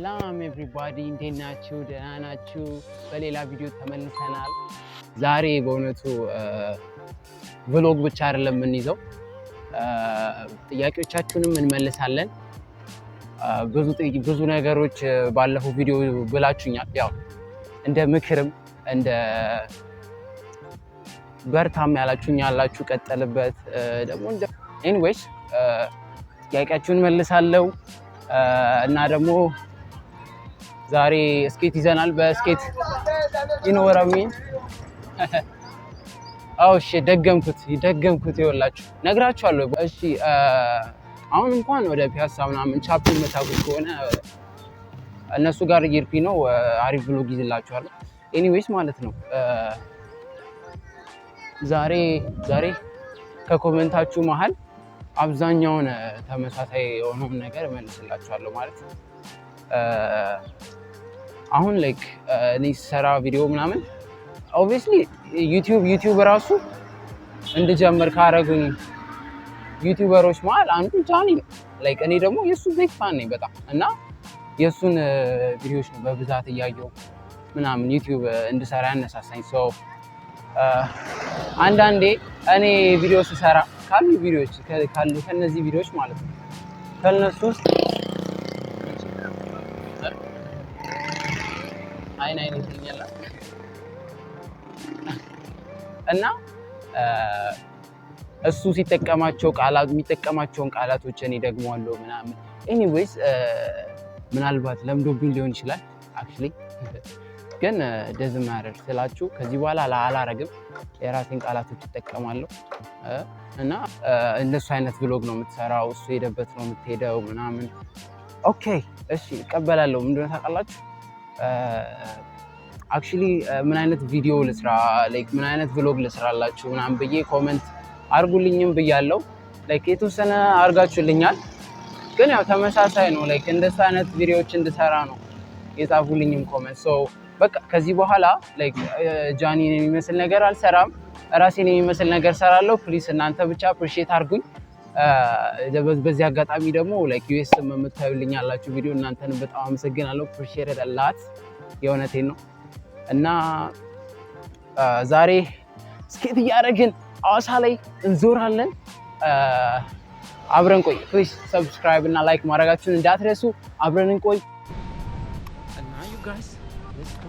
ሰላም ኤቭሪባዲ እንዴት ናችሁ? ደህና ናችሁ? በሌላ ቪዲዮ ተመልሰናል። ዛሬ በእውነቱ ቭሎግ ብቻ አይደለም የምንይዘው፣ ጥያቄዎቻችሁንም እንመልሳለን። ብዙ ነገሮች ባለፈው ቪዲዮ ብላችሁኛል። ያው እንደ ምክርም እንደ በርታም ያላችሁኝ ያላችሁ ቀጠልበት ደግሞ ኤኒዌይስ ጥያቄያችሁን መልሳለሁ እና ደግሞ ዛሬ ስኬት ይዘናል። በስኬት ይኖራሚን እሺ ደገምኩት ይወላችሁ ነግራችኋለሁ። እሺ አሁን እንኳን ወደ ፒያሳ ምናምን ቻፕል መታቁት ከሆነ እነሱ ጋር እየሄድኩኝ ነው። አሪፍ ብሎግ ይዝላችኋለሁ። ኤኒዌይስ ማለት ነው ዛሬ ከኮሜንታችሁ መሃል አብዛኛውን ተመሳሳይ የሆነውን ነገር እመልስላችኋለሁ። ማለት አሁን ላይክ እኔ ስሰራ ቪዲዮ ምናምን ኦብቪየስሊ ዩቲዩብ ራሱ እንድጀምር ካረጉኝ ዩቲዩበሮች መሃል አንዱ ጃኒ ነው። ላይክ እኔ ደግሞ የሱ ቢግ ፋን ነኝ በጣም እና የሱን ቪዲዮዎች ነው በብዛት እያየሁ ምናምን ዩቲዩብ እንድሰራ ያነሳሳኝ። ሶ አንዳንዴ እኔ ቪዲዮ ስሰራ ከነዚህ ቪዲዮዎች ማለት ነው ከነሱ ውስጥ አይን ይተኛል እና እሱ የሚጠቀማቸውን ቃላቶች እኔ ደግመዋለሁ ምናምን። ኤኒዌይስ ምናልባት ለምዶብኝ ሊሆን ይችላል አክቹሊ ግን ደዝም ማረር ስላችሁ ከዚህ በኋላ አላረግም። የራሴን ቃላቶች እጠቀማለሁ እና እንደሱ አይነት ብሎግ ነው የምትሰራው፣ እሱ ሄደበት ነው የምትሄደው ምናምን። ኦኬ እሺ እቀበላለሁ። ምንድነው ታውቃላችሁ አክቹሊ ምን አይነት ቪዲዮ ልስራ ላይክ ምን አይነት ብሎግ ልስራላችሁ ምናምን ብዬ ኮሜንት አርጉልኝም ብያለሁ። ላይክ የተወሰነ አርጋችሁልኛል ግን ያው ተመሳሳይ ነው። ላይክ እንደሱ አይነት ቪዲዮዎች እንድሰራ ነው የጻፉልኝም ኮሜንት። ሶ በቃ ከዚህ በኋላ ላይክ ጃኒን የሚመስል ነገር አልሰራም፣ ራሴን የሚመስል ነገር ሰራለሁ። ፕሊስ እናንተ ብቻ አፕሪሺየት አድርጉኝ። በዚህ አጋጣሚ ደግሞ ላይክ ዩኤስም የምታዩልኝ ያላችሁ ቪዲዮ እናንተን በጣም አመሰግናለሁ። አፕሪሺየት አላት የእውነቴን ነው። እና ዛሬ ስኬት እያደረግን ሐዋሳ ላይ እንዞራለን። አብረን ቆይ። ፕሊዝ ሰብስክራይብ እና ላይክ ማድረጋችሁን እንዳትረሱ። አብረን እንቆይ እና ዩ ጋይስ ሌትስ ጎ።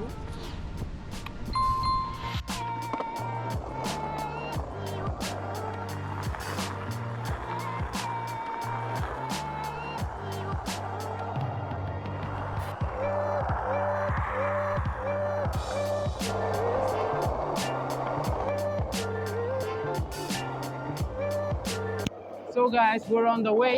So guys, we're on the way.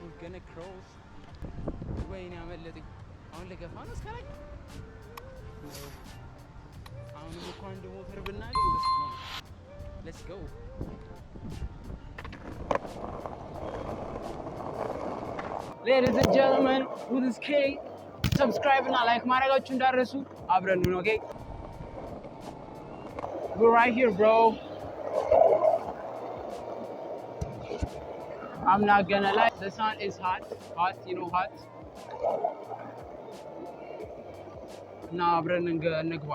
We're gonna cross. ወይኔ አመለጠኝ። አሁን ለገፋ ነው እስከላይ አሁን እኮ አንድ ሞተር ብናገኝ let's go. Ladies and gentlemen, with this cake, subscribe እና like ማድረጋችሁ እንዳትረሱ። አብረን ነው okay? We're right here, bro. I'm not gonna lie, the sun is hot, you know, hot. Now አብረን እንግባ።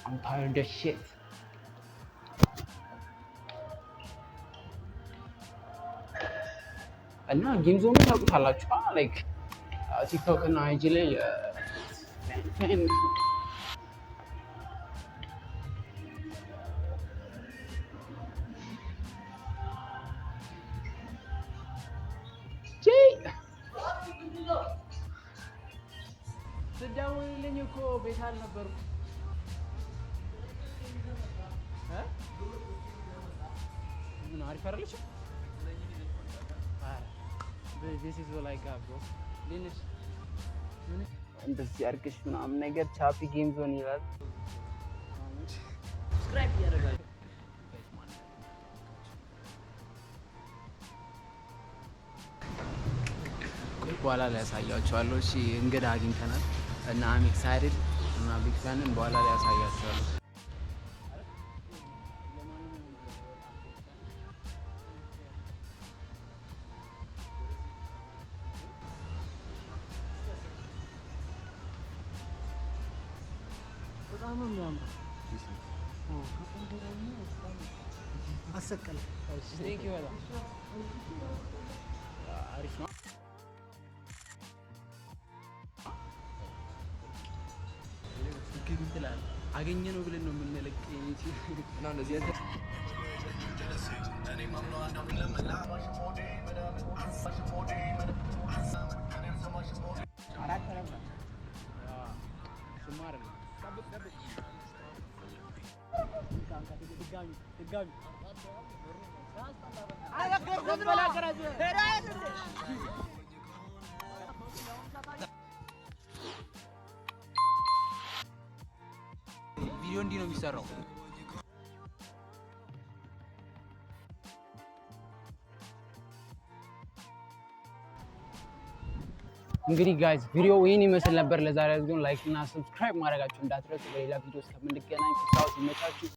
I'm tired of shit. እና ጌም ዞን ታውቁታላችሁ ላይክ ቲክቶክ እና አይጂ ላይ ስደውልልኝ እኮ ቤት አልነበርኩም። ምን አሪፍ አይደለሽም? this is all I got bro ሊንሽ እንደዚህ አድርገሽ ምናምን ነገር ቻፒ ጌም ዞን ይላል። ሰብስክራይብ ያደርጋል። በኋላ ላይ ያሳያችኋለሁ። እሺ እንግዳ አግኝተናል እና አም ኤክሳይትድ እና ቢግ ፋን በኋላ ላይ ያሳያችኋለሁ። በጣም ነው የሚያምረው። አሰቀለ ስቴክ ይወጣ አሪፍ ነው። ግን አገኘ ነው ብለን ነው የምንለቅ እና እንደዚህ ቪዲዮ እንዲህ ነው የሚሰራው። እንግዲህ ጋይስ ቪዲዮ ይሄን ይመስል ነበር። ለዛሬ ግን ላይክ እና ሰብስክራይብ ማድረጋችሁ እንዳትረሱ። በሌላ ቪዲዮ እስከምንገናኝ ቻው፣ ይመቻችሁ።